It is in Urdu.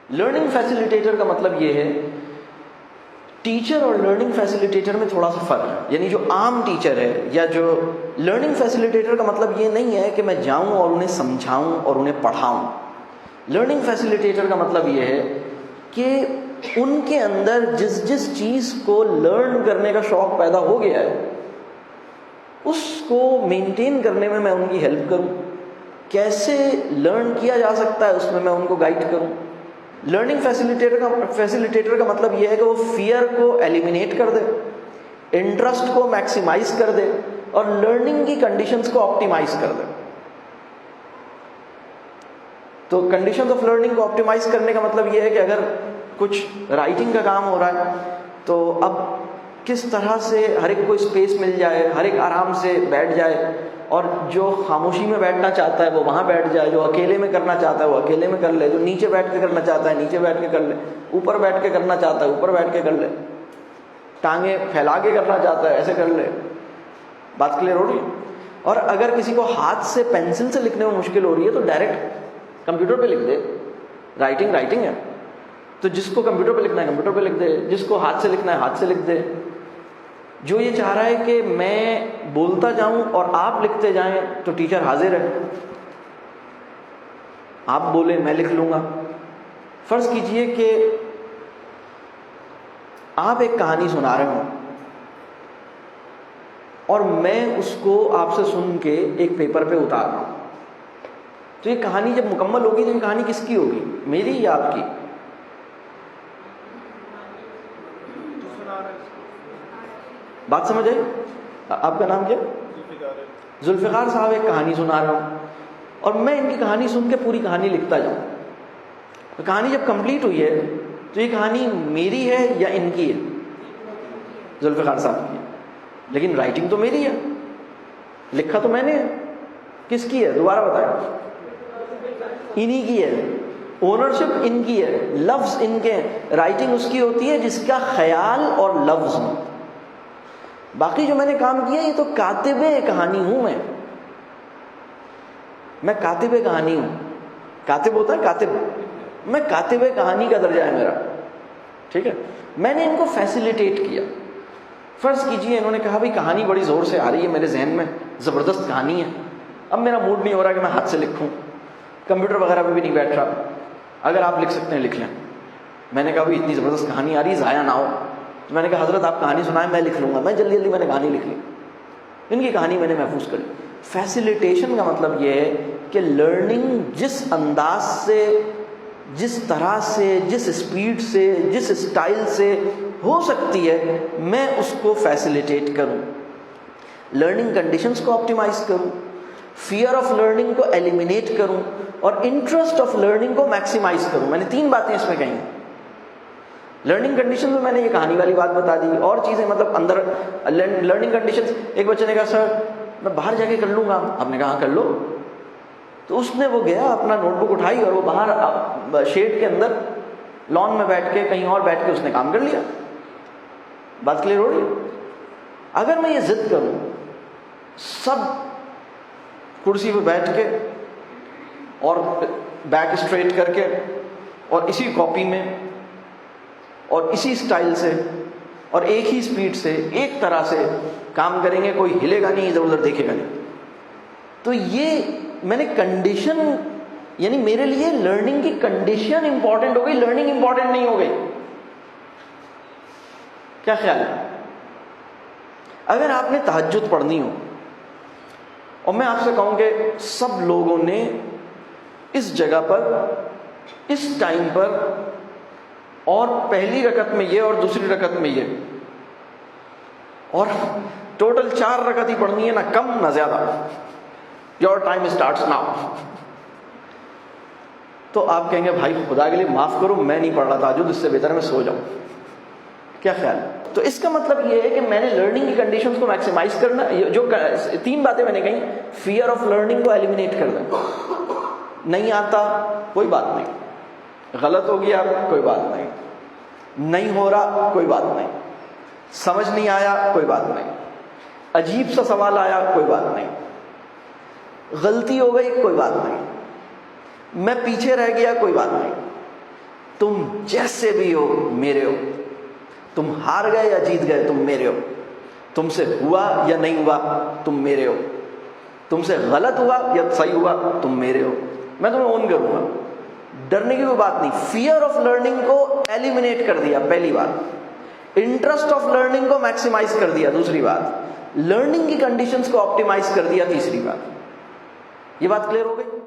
لرننگ فیسیلیٹیٹر کا مطلب یہ ہے، ٹیچر اور لرننگ فیسیلیٹیٹر میں تھوڑا سا فرق ہے. یعنی جو عام ٹیچر ہے یا جو لرننگ فیسیلیٹیٹر کا مطلب یہ نہیں ہے کہ میں جاؤں اور انہیں سمجھاؤں اور انہیں پڑھاؤں. لرننگ فیسیلیٹیٹر کا مطلب یہ ہے کہ ان کے اندر جس چیز کو لرن کرنے کا شوق پیدا ہو گیا ہے اس کو مینٹین کرنے میں ان کی ہیلپ کروں. کیسے لرن کیا جا سکتا ہے اس میں ان کو گائیڈ کروں. لرننگ فیسیلیٹیٹر کا مطلب یہ ہے کہ وہ فیئر کو ایلیمینیٹ کر دے، انٹرسٹ کو میکسیمائز کر دے اور لرننگ کی کنڈیشنز کو آپٹیمائز کر دے. تو کنڈیشنز آف لرننگ کو آپٹیمائز کرنے کا مطلب یہ ہے کہ اگر کچھ رائٹنگ کا کام ہو رہا ہے تو اب کس طرح سے ہر ایک کو اسپیس مل جائے، ہر ایک آرام سے بیٹھ جائے اور جو خاموشی میں بیٹھنا چاہتا ہے وہ وہاں بیٹھ جائے، جو اکیلے میں کرنا چاہتا ہے وہ اکیلے میں کر لے، جو نیچے بیٹھ کے کرنا چاہتا ہے نیچے بیٹھ کے کر لے، اوپر بیٹھ کے کرنا چاہتا ہے اوپر بیٹھ کے کر لے، ٹانگیں پھیلا کے کرنا چاہتا ہے ایسے کر لے. بات کلیئر ہو رہی ہے؟ اور اگر کسی کو ہاتھ سے پینسل سے لکھنے میں مشکل ہو رہی ہے تو ڈائریکٹ کمپیوٹر پہ لکھ دے. رائٹنگ ہے تو جس کو کمپیوٹر پہ لکھنا ہے کمپیوٹر پہ لکھ دے، جس کو ہاتھ سے لکھنا ہے ہاتھ سے لکھ دے. جو یہ چاہ رہا ہے کہ میں بولتا جاؤں اور آپ لکھتے جائیں تو ٹیچر حاضر ہے. آپ بولیں میں لکھ لوں گا. فرض کیجئے کہ آپ ایک کہانی سنا رہے ہوں اور میں اس کو آپ سے سن کے ایک پیپر پہ اتار رہا ہوں. تو یہ کہانی جب مکمل ہوگی تو یہ کہانی کس کی ہوگی، میری یا آپ کی؟ بات سمجھ آئی؟ آپ کا نام کیا؟ ذوالفقار صاحب ایک کہانی سنا رہا ہوں اور میں ان کی کہانی سن کے پوری کہانی لکھتا جاؤں. تو کہانی جب کمپلیٹ ہوئی ہے تو یہ کہانی میری ہے یا ان کی ہے؟ ذوالفقار صاحب کی ہے. لیکن رائٹنگ تو میری ہے، لکھا تو میں نے ہے. کس کی ہے دوبارہ بتائیں؟ انہی کی ہے. اونرشپ ان کی ہے، لفظ ان کے ہیں. رائٹنگ اس کی ہوتی ہے جس کا خیال اور لفظ. باقی جو میں نے کام کیا یہ تو کاتب کہانی ہوں. میں کاتب کہانی ہوں. کاتب ہوتا ہے کاتب، میں کاتب کہانی کا درجہ ہے میرا. ٹھیک ہے، میں نے ان کو فیسیلیٹیٹ کیا. فرض کیجئے انہوں نے کہا بھائی کہانی بڑی زور سے آ رہی ہے میرے ذہن میں، زبردست کہانی ہے، اب میرا موڈ نہیں ہو رہا کہ میں ہاتھ سے لکھوں، کمپیوٹر وغیرہ پہ بھی نہیں بیٹھ رہا، اگر آپ لکھ سکتے ہیں لکھ لیں. میں نے کہا بھائی اتنی زبردست کہانی آ رہی ہے ضائع نہ ہو. تو میں نے کہا حضرت آپ کہانی سنائیں میں لکھ لوں گا. میں جلدی میں نے کہانی لکھ لی، ان کی کہانی میں نے محفوظ کر لی. فیسیلیٹیشن کا مطلب یہ ہے کہ لرننگ جس انداز سے، جس طرح سے، جس اسپیڈ سے، جس اسٹائل سے ہو سکتی ہے میں اس کو فیسیلیٹیٹ کروں، لرننگ کنڈیشنز کو آپٹیمائز کروں، فیئر آف لرننگ کو ایلیمینیٹ کروں اور انٹرسٹ آف لرننگ کو میکسیمائز کروں. میں نے 3 باتیں اس میں کہیں. لرننگ کنڈیشن میں نے یہ کہانی والی بات بتا دی، اور چیزیں مطلب اندر لرننگ کنڈیشن. ایک بچے نے کہا سر میں باہر جا کے کر لوں گا. آپ نے کہا ہاں کر لو. تو اس نے وہ گیا اپنا نوٹ بک اٹھائی اور وہ باہر شیڈ کے اندر لان میں بیٹھ کے کہیں اور بیٹھ کے اس نے کام کر لیا. بات کلیئر ہو رہی ہے؟ اگر میں یہ ضد کروں سب کرسی پہ بیٹھ کے اور بیک اسٹریٹ کر کے اور اسی کاپی میں اور اسی سٹائل سے اور ایک ہی سپیڈ سے ایک طرح سے کام کریں گے، کوئی ہلے گا نہیں، ادھر ادھر دیکھے گا نہیں. تو یہ میں نے کنڈیشن، یعنی میرے لیے لرننگ کی کنڈیشن امپورٹنٹ ہو گئی، لرننگ امپورٹنٹ نہیں ہو گئی. کیا خیال ہے؟ اگر آپ نے تہجد پڑھنی ہو اور میں آپ سے کہوں کہ سب لوگوں نے اس جگہ پر اس ٹائم پر اور پہلی رکعت میں یہ اور دوسری رکعت میں یہ اور ٹوٹل 4 رکعت ہی پڑھنی ہے، نہ کم نہ زیادہ، یور ٹائم اسٹارٹس ناؤ، تو آپ کہیں گے بھائی خدا کے لیے معاف کرو میں نہیں پڑھ رہا تہجد، اس سے بہتر ہے میں سو جاؤں. کیا خیال ہے؟ تو اس کا مطلب یہ ہے کہ میں نے لرننگ کی کنڈیشنز کو میکسیمائز کرنا. جو 3 باتیں میں نے کہیں، فیئر آف لرننگ کو ایلیمینیٹ کر دیں. نہیں آتا کوئی بات نہیں، غلط ہو گیا کوئی بات نہیں، نہیں ہو رہا کوئی بات نہیں، سمجھ نہیں آیا کوئی بات نہیں، عجیب سا سوال آیا کوئی بات نہیں، غلطی ہو گئی کوئی بات نہیں، میں پیچھے رہ گیا کوئی بات نہیں. تم جیسے بھی ہو میرے ہو، تم ہار گئے یا جیت گئے تم میرے ہو، تم سے ہوا یا نہیں ہوا تم میرے ہو، تم سے غلط ہوا یا صحیح ہوا تم میرے ہو، میں تمہیں اون کروں گا۔ ڈرنے کی کوئی بات نہیں۔ فیئر آف لرننگ کو ایلیمینیٹ کر دیا پہلی بات، انٹرسٹ آف لرننگ کو میکسیمائز کر دیا دوسری بات، لرننگ کی کنڈیشنز کو آپٹیمائز کر دیا تیسری بات۔ یہ بات کلیئر ہو گئی؟